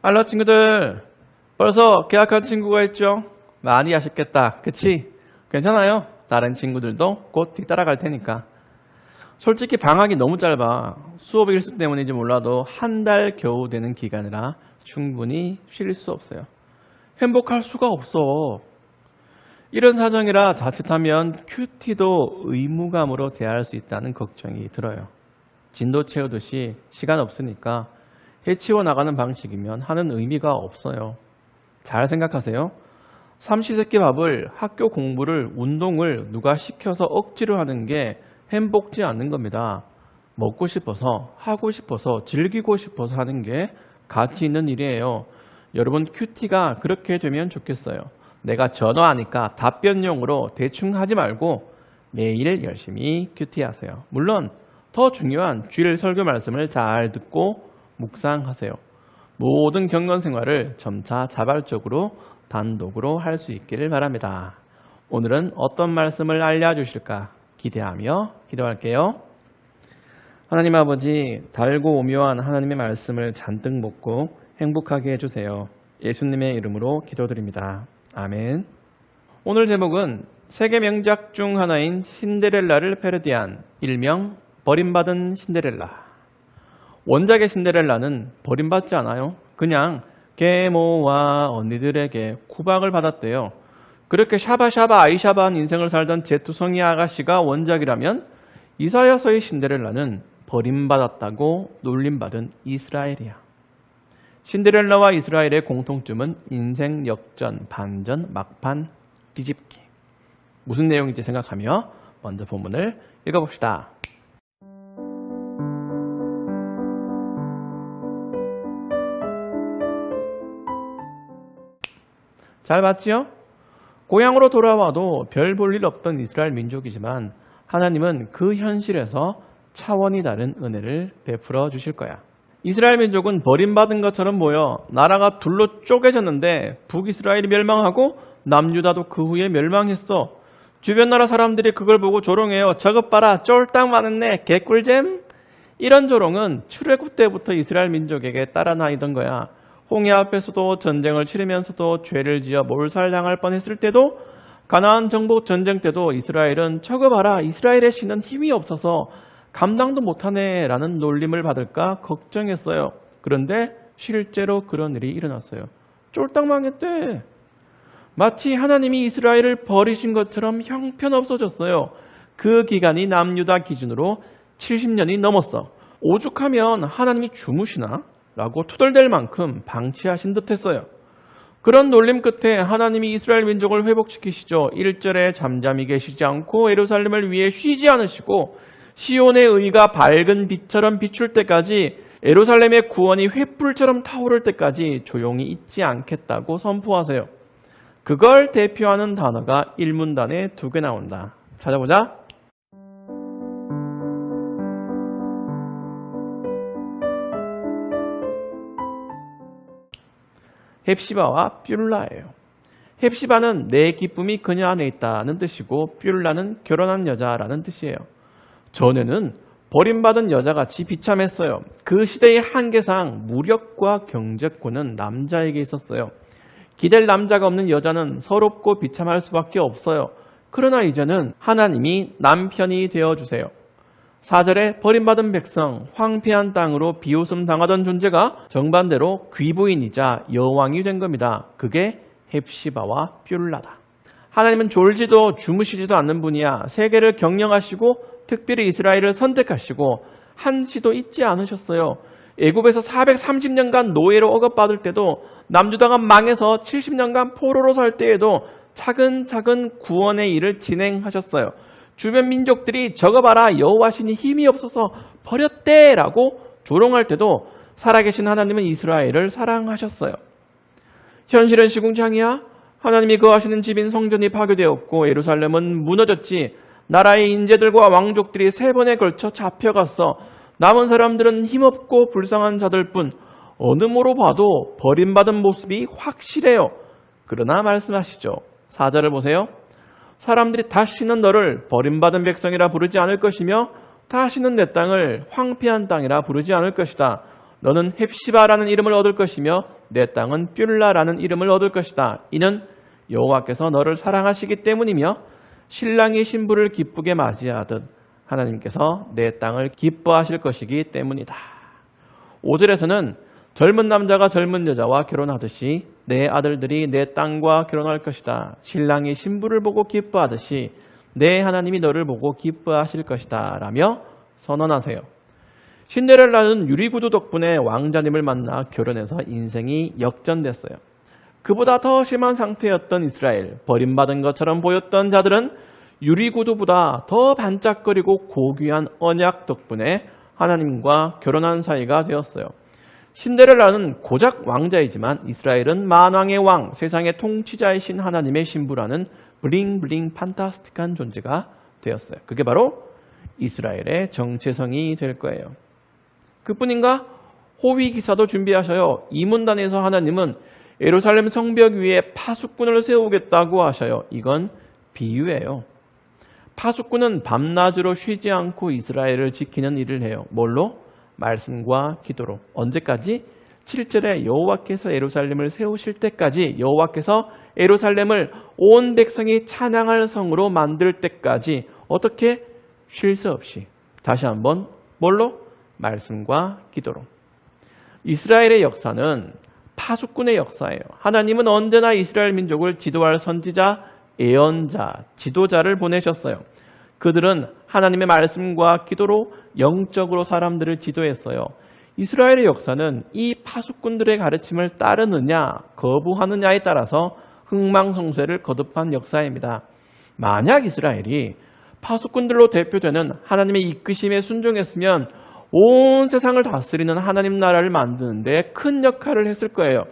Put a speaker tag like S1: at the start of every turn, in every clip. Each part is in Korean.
S1: 알라 친구들, 벌써 계약한 친구가 있죠? 많이 아쉽겠다, 그치? 괜찮아요. 다른 친구들도 곧 뒤따라갈 테니까. 솔직히 방학이 너무 짧아. 수업 일수 때문인지 몰라도 한 달 겨우 되는 기간이라 충분히 쉴 수 없어요. 행복할 수가 없어. 이런 사정이라 자칫하면 큐티도 의무감으로 대할 수 있다는 걱정이 들어요. 진도 채우듯이 시간 없으니까 해치워 나가는 방식이면 하는 의미가 없어요. 잘 생각하세요. 삼시세끼 밥을, 학교 공부를, 운동을 누가 시켜서 억지로 하는 게 행복지 않는 겁니다. 먹고 싶어서, 하고 싶어서, 즐기고 싶어서 하는 게 가치 있는 일이에요. 여러분 큐티가 그렇게 되면 좋겠어요. 내가 전화하니까 답변용으로 대충 하지 말고 매일 열심히 큐티하세요. 물론 더 중요한 주일 설교 말씀을 잘 듣고 묵상하세요. 모든 경건 생활을 점차 자발적으로 단독으로 할 수 있기를 바랍니다. 오늘은 어떤 말씀을 알려주실까 기대하며 기도할게요. 하나님 아버지, 달고 오묘한 하나님의 말씀을 잔뜩 먹고 행복하게 해주세요. 예수님의 이름으로 기도드립니다. 아멘. 오늘 제목은 세계 명작 중 하나인 신데렐라를 패러디한 일명 버림받은 신데렐라. 원작의 신데렐라는 버림받지 않아요. 그냥 계모와 언니들에게 구박을 받았대요. 그렇게 샤바샤바 아이샤바한 인생을 살던 제투성이 아가씨가 원작이라면 이사야서의 신데렐라는 버림받았다고 놀림받은 이스라엘이야. 신데렐라와 이스라엘의 공통점은 인생 역전, 반전, 막판, 뒤집기. 무슨 내용인지 생각하며 먼저 본문을 읽어봅시다. 잘 봤지요? 고향으로 돌아와도 별 볼 일 없던 이스라엘 민족이지만 하나님은 그 현실에서 차원이 다른 은혜를 베풀어 주실 거야. 이스라엘 민족은 버림받은 것처럼 보여 나라가 둘로 쪼개졌는데 북이스라엘이 멸망하고 남유다도 그 후에 멸망했어. 주변 나라 사람들이 그걸 보고 조롱해요. 저것 봐라, 쫄딱 많았네, 개꿀잼. 이런 조롱은 출애굽 때부터 이스라엘 민족에게 따라다니던 거야. 홍해 앞에서도 전쟁을 치르면서도 죄를 지어 몰살당할 뻔했을 때도 가나안 정복 전쟁 때도 이스라엘은 저거 봐라, 이스라엘의 신은 힘이 없어서 감당도 못하네 라는 놀림을 받을까 걱정했어요. 그런데 실제로 그런 일이 일어났어요. 쫄딱 망했대. 마치 하나님이 이스라엘을 버리신 것처럼 형편없어졌어요. 그 기간이 남유다 기준으로 70년이 넘었어. 오죽하면 하나님이 주무시나? 라고 투덜댈 만큼 방치하신 듯 했어요. 그런 놀림 끝에 하나님이 이스라엘 민족을 회복시키시죠. 1절에 잠잠히 계시지 않고 예루살렘을 위해 쉬지 않으시고 시온의 의가 밝은 빛처럼 비출 때까지, 예루살렘의 구원이 횃불처럼 타오를 때까지 조용히 있지 않겠다고 선포하세요. 그걸 대표하는 단어가 일문단에 2개 나온다. 찾아보자. 헵시바와 뷸라예요. 헵시바는 내 기쁨이 그녀 안에 있다는 뜻이고 뷸라는 결혼한 여자라는 뜻이에요. 전에는 버림받은 여자같이 비참했어요. 그 시대의 한계상 무력과 경제권은 남자에게 있었어요. 기댈 남자가 없는 여자는 서럽고 비참할 수밖에 없어요. 그러나 이제는 하나님이 남편이 되어주세요. 4절에 버림받은 백성, 황폐한 땅으로 비웃음 당하던 존재가 정반대로 귀부인이자 여왕이 된 겁니다. 그게 헵시바와 뷸라다. 하나님은 졸지도 주무시지도 않는 분이야. 세계를 경영하시고 특별히 이스라엘을 선택하시고 한시도 잊지 않으셨어요. 애굽에서 430년간 노예로 억압받을 때도, 남유다가 망해서 70년간 포로로 살 때에도 차근차근 구원의 일을 진행하셨어요. 주변 민족들이 저거 봐라, 여호와신이 힘이 없어서 버렸대라고 조롱할 때도 살아계신 하나님은 이스라엘을 사랑하셨어요. 현실은 시궁창이야. 하나님이 거하시는 집인 성전이 파괴되었고 예루살렘은 무너졌지. 나라의 인재들과 왕족들이 3번에 걸쳐 잡혀갔어. 남은 사람들은 힘없고 불쌍한 자들뿐. 어느 모로 봐도 버림받은 모습이 확실해요. 그러나 말씀하시죠. 4절을 보세요. 사람들이 다시는 너를 버림받은 백성이라 부르지 않을 것이며 다시는 내 땅을 황폐한 땅이라 부르지 않을 것이다. 너는 헵시바라는 이름을 얻을 것이며 내 땅은 뷸라라는 이름을 얻을 것이다. 이는 여호와께서 너를 사랑하시기 때문이며 신랑이 신부를 기쁘게 맞이하듯 하나님께서 내 땅을 기뻐하실 것이기 때문이다. 5절에서는 젊은 남자가 젊은 여자와 결혼하듯이 내 아들들이 내 땅과 결혼할 것이다. 신랑이 신부를 보고 기뻐하듯이 내 하나님이 너를 보고 기뻐하실 것이다. 라며 선언하세요. 신데렐라는 유리구두 덕분에 왕자님을 만나 결혼해서 인생이 역전됐어요. 그보다 더 심한 상태였던 이스라엘, 버림받은 것처럼 보였던 자들은 유리구두보다 더 반짝거리고 고귀한 언약 덕분에 하나님과 결혼한 사이가 되었어요. 신데렐라는 고작 왕자이지만 이스라엘은 만왕의 왕, 세상의 통치자이신 하나님의 신부라는 블링블링 판타스틱한 존재가 되었어요. 그게 바로 이스라엘의 정체성이 될 거예요. 그뿐인가? 호위 기사도 준비하셔요. 이 문단에서 하나님은 예루살렘 성벽 위에 파수꾼을 세우겠다고 하셔요. 이건 비유예요. 파수꾼은 밤낮으로 쉬지 않고 이스라엘을 지키는 일을 해요. 뭘로? 말씀과 기도로. 언제까지? 7절에 여호와께서 예루살렘을 세우실 때까지, 여호와께서 예루살렘을 온 백성이 찬양할 성으로 만들 때까지 어떻게? 쉴 새 없이. 다시 한번 뭘로? 말씀과 기도로. 이스라엘의 역사는 파수꾼의 역사예요. 하나님은 언제나 이스라엘 민족을 지도할 선지자, 예언자, 지도자를 보내셨어요. 그들은 하나님의 말씀과 기도로 영적으로 사람들을 지도했어요. 이스라엘의 역사는 이 파수꾼들의 가르침을 따르느냐 거부하느냐에 따라서 흥망성쇠를 거듭한 역사입니다. 만약 이스라엘이 파수꾼들로 대표되는 하나님의 이끄심에 순종했으면 온 세상을 다스리는 하나님 나라를 만드는데 큰 역할을 했을 거예요.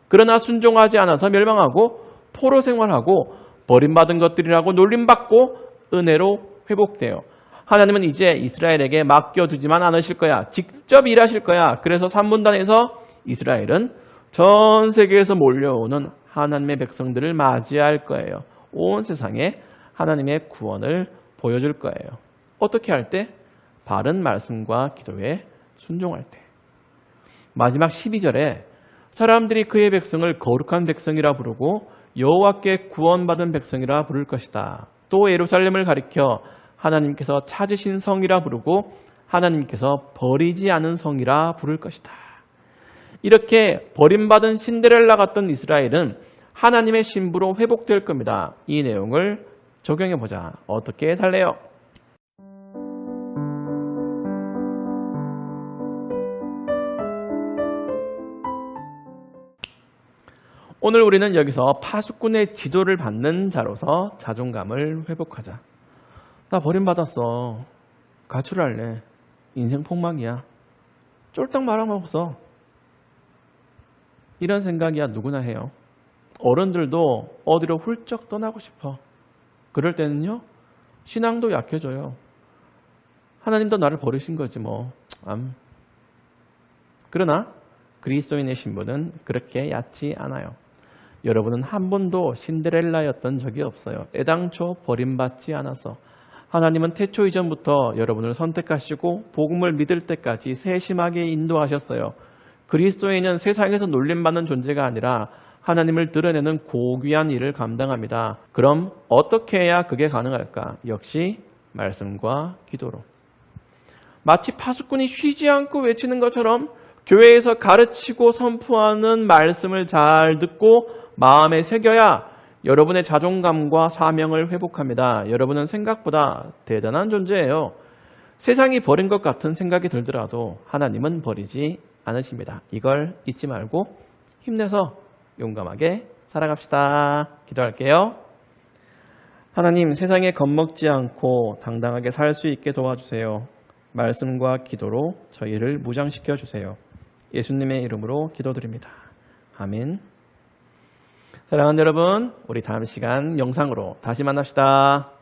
S1: 그러나 순종하지 않아서 멸망하고 포로 생활하고 버림받은 것들이라고 놀림받고 은혜로 회복돼요. 하나님은 이제 이스라엘에게 맡겨두지만 않으실 거야. 직접 일하실 거야. 그래서 3분단에서 이스라엘은 전 세계에서 몰려오는 하나님의 백성들을 맞이할 거예요. 온 세상에 하나님의 구원을 보여줄 거예요. 어떻게 할 때? 바른 말씀과 기도에 순종할 때. 마지막 12절에 사람들이 그의 백성을 거룩한 백성이라 부르고 여호와께 구원받은 백성이라 부를 것이다. 또 예루살렘을 가리켜 하나님께서 찾으신 성이라 부르고 하나님께서 버리지 않은 성이라 부를 것이다. 이렇게 버림받은 신데렐라 같던 이스라엘은 하나님의 신부로 회복될 겁니다. 이 내용을 적용해 보자. 어떻게 살래요? 오늘 우리는 여기서 파수꾼의 지도를 받는 자로서 자존감을 회복하자. 나 버림받았어. 가출할래. 인생 폭망이야. 쫄딱 말아먹었어. 이런 생각이야 누구나 해요. 어른들도 어디로 훌쩍 떠나고 싶어. 그럴 때는요, 신앙도 약해져요. 하나님도 나를 버리신 거지 뭐. 그러나 그리스도인의 신부는 그렇게 얕지 않아요. 여러분은 한 번도 신데렐라였던 적이 없어요. 애당초 버림받지 않아서 하나님은 태초 이전부터 여러분을 선택하시고 복음을 믿을 때까지 세심하게 인도하셨어요. 그리스도인은 세상에서 놀림받는 존재가 아니라 하나님을 드러내는 고귀한 일을 감당합니다. 그럼 어떻게 해야 그게 가능할까? 역시 말씀과 기도로. 마치 파수꾼이 쉬지 않고 외치는 것처럼 교회에서 가르치고 선포하는 말씀을 잘 듣고 마음에 새겨야 여러분의 자존감과 사명을 회복합니다. 여러분은 생각보다 대단한 존재예요. 세상이 버린 것 같은 생각이 들더라도 하나님은 버리지 않으십니다. 이걸 잊지 말고 힘내서 용감하게 살아갑시다. 기도할게요. 하나님, 세상에 겁먹지 않고 당당하게 살 수 있게 도와주세요. 말씀과 기도로 저희를 무장시켜 주세요. 예수님의 이름으로 기도드립니다. 아멘. 사랑하는 여러분, 우리 다음 시간 영상으로 다시 만납시다.